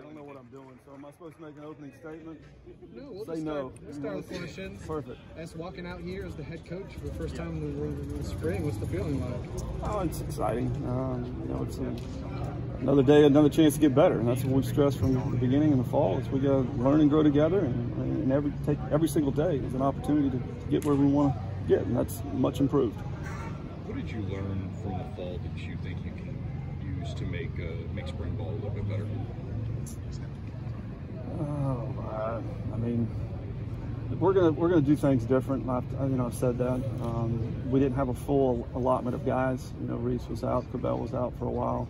don't know what I'm doing. So am I supposed to make an opening statement? No, we'll say no. We'll start with questions. Perfect. As walking out here as the head coach for the first time in the spring, what's the feeling like? Oh, it's exciting. You know, it's another day, another chance to get better, and that's what we've stressed from the beginning in the fall. Is we got to learn and grow together, and take every single day is an opportunity to get where we want to get, and that's much improved. What did you learn from the fall that you think you can use to make spring ball a little bit better? I mean, we're gonna do things different. I've said that. We didn't have a full allotment of guys. You know, Reese was out, Cabell was out for a while.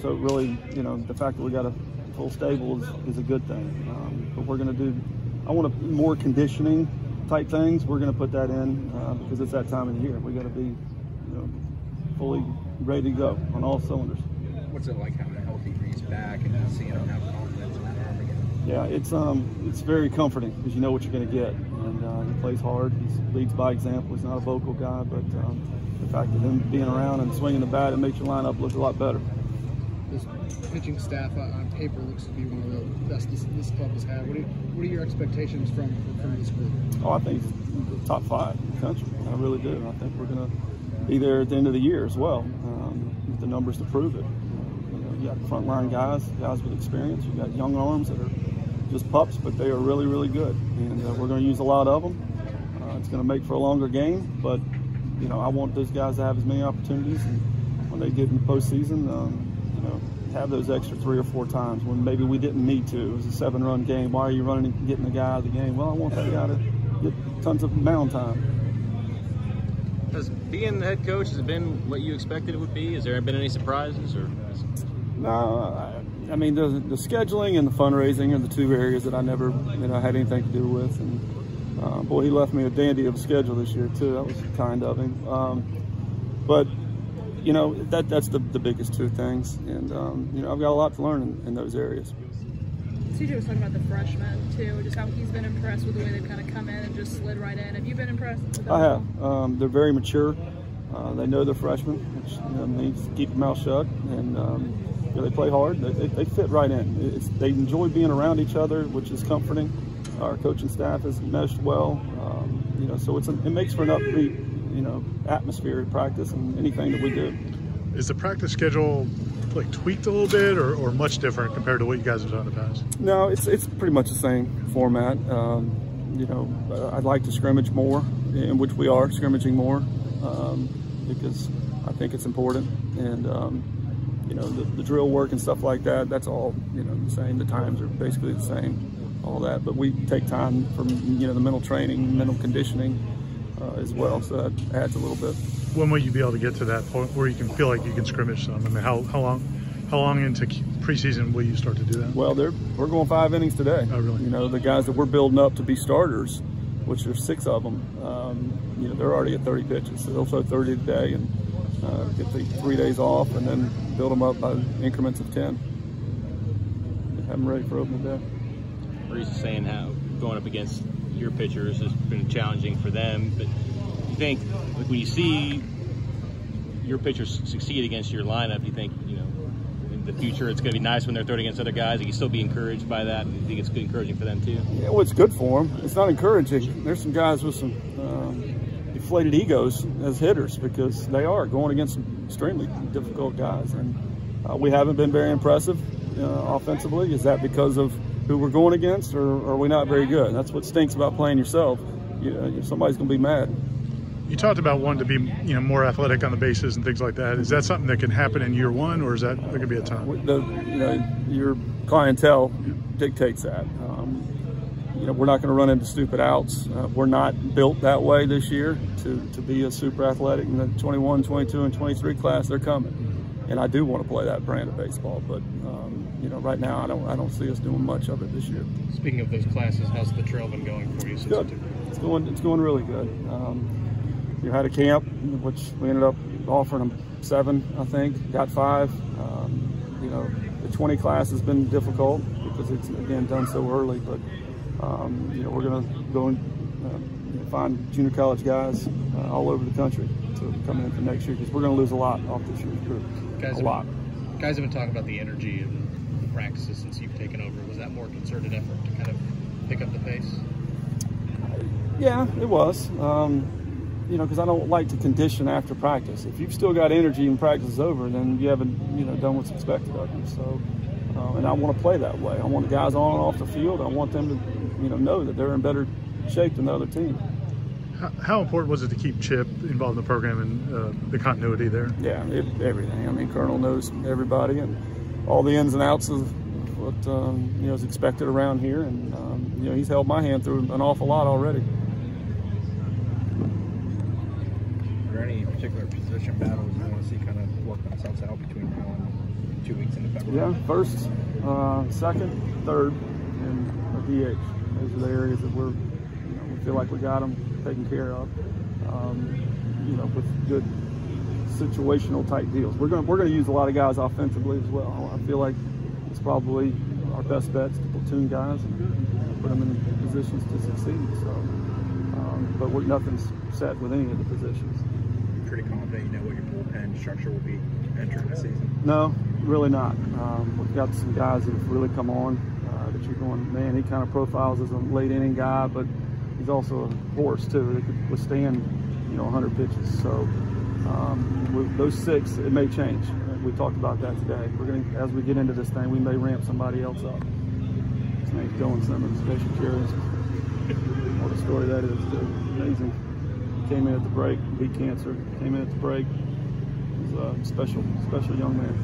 So it really, you know, the fact that we got a full stable is a good thing. But we're gonna do. I want more conditioning type things. We're gonna put that in because it's that time of the year. We got to be, you know, fully ready to go on all cylinders. What's it like having a healthy Reese back and seeing him have confidence in that arm again? Yeah, it's very comforting because you know what you're going to get, and he plays hard. He leads by example. He's not a vocal guy, but the fact of him being around and swinging the bat, it makes your lineup look a lot better. This pitching staff on paper looks to be one of the best this club has had. What are your expectations from this group? Oh, I think it's top 5 in the country. I really do. I think we're going to be there at the end of the year as well, with the numbers to prove it. You got frontline guys with experience. You got young arms that are just pups, but they are really, really good, and we're going to use a lot of them. It's going to make for a longer game, but you know, I want those guys to have as many opportunities, and when they get in the postseason, you know, have those extra 3 or 4 times when maybe we didn't need to. It was a 7-run game. Why are you running and getting the guy out of the game? Well, I want that guy to get tons of mound time. Has being the head coach, has it been what you expected it would be? Has there been any surprises? Or? No, I mean the scheduling and the fundraising are the 2 areas that I never had anything to do with. And boy, he left me a dandy of a schedule this year too. That was kind of him. But you know, that's the biggest 2 things. And you know, I've got a lot to learn in those areas. CJ was talking about the freshmen too, just how he's been impressed with the way they've kind of come in and just slid right in. Have you been impressed with them? I have. They're very mature. They know they're freshmen, which means keep their mouth shut, and they play hard. They fit right in. They enjoy being around each other, which is comforting. Our coaching staff has meshed well. You know, so it makes for an upbeat, you know, atmosphere at practice and anything that we do. Is the practice schedule like tweaked a little bit, or much different compared to what you guys have done in the past? No, it's pretty much the same format. You know, I'd like to scrimmage more, in which we are scrimmaging more, because I think it's important. And you know, the drill work and stuff like that, that's all, you know, the same. The times are basically the same, all that. But we take time from, you know, the mental training, mental conditioning as well, so that adds a little bit. When will you be able to get to that point where you can feel like you can scrimmage some? I mean, how long into preseason will you start to do that? Well, we're going 5 innings today. Oh, really? You know, the guys that we're building up to be starters, which there's 6 of them, you know, they're already at 30 pitches, so they'll throw 30 today and get the 3 days off, and then build them up by increments of 10. Have them ready for opening day. Reese is saying how going up against your pitchers has been challenging for them, but you think, like, when you see your pitchers succeed against your lineup, do you think, you know, in the future it's going to be nice when they're throwing against other guys? You can still be encouraged by that. Do you think it's good, encouraging for them too? Yeah, well, it's good for them. It's not encouraging. There's some guys with some deflated egos as hitters, because they are going against some extremely difficult guys, and we haven't been very impressive offensively. Is that because of who we're going against, or are we not very good? That's what stinks about playing yourself. You know, somebody's going to be mad. You talked about wanting to be, you know, more athletic on the bases and things like that. Is that something that can happen in year 1, or is that there could be a time? You know, your clientele dictates that. You know, we're not going to run into stupid outs. We're not built that way this year to be a super athletic. In the 21, 22, and 23 class, they're coming, and I do want to play that brand of baseball. But you know, right now, I don't see us doing much of it this year. Speaking of those classes, how's the trail been going for you? It's good. It's going really good. You had a camp, which we ended up offering them 7, I think. Got 5. You know, the 20 class has been difficult because it's, again, done so early. But you know, we're going to go and find junior college guys all over the country to come in for next year, because we're going to lose a lot off this year's group. Guys have been talking about the energy and the practices since you've taken over? Was that more concerted effort to kind of pick up the pace? Yeah, it was. You know, because I don't like to condition after practice. If you've still got energy and practice is over, then you haven't, you know, done what's expected of you. So, and I want to play that way. I want the guys on and off the field. I want them to, you know that they're in better shape than the other team. How important was it to keep Chip involved in the program and the continuity there? Yeah, everything. I mean, Colonel knows everybody and all the ins and outs of what you know is expected around here, and you know he's held my hand through an awful lot already. Are there any particular position battles you want to see kind of work themselves out between now and 2 weeks into February? Yeah, first, second, third, and a DH. Those are the areas that we feel like we got them taken care of. You know, with good situational type deals. We're gonna use a lot of guys offensively as well. I feel like it's probably our best bets to platoon guys and put them in positions to succeed. So, but nothing's set with any of the positions. Pretty confident you know what your bullpen structure will be entering the season? No, really not. We've got some guys that have really come on that you're going, man, he kind of profiles as a late inning guy, but he's also a horse too that could withstand, 100 pitches. So those 6, it may change. We talked about that today. We're going to, as we get into this thing, we may ramp somebody else up. His name's Dylan Simmons, patient curious. What a story that is, too. Amazing. Came in at the break, beat cancer. Came in at the break. He's a special young man.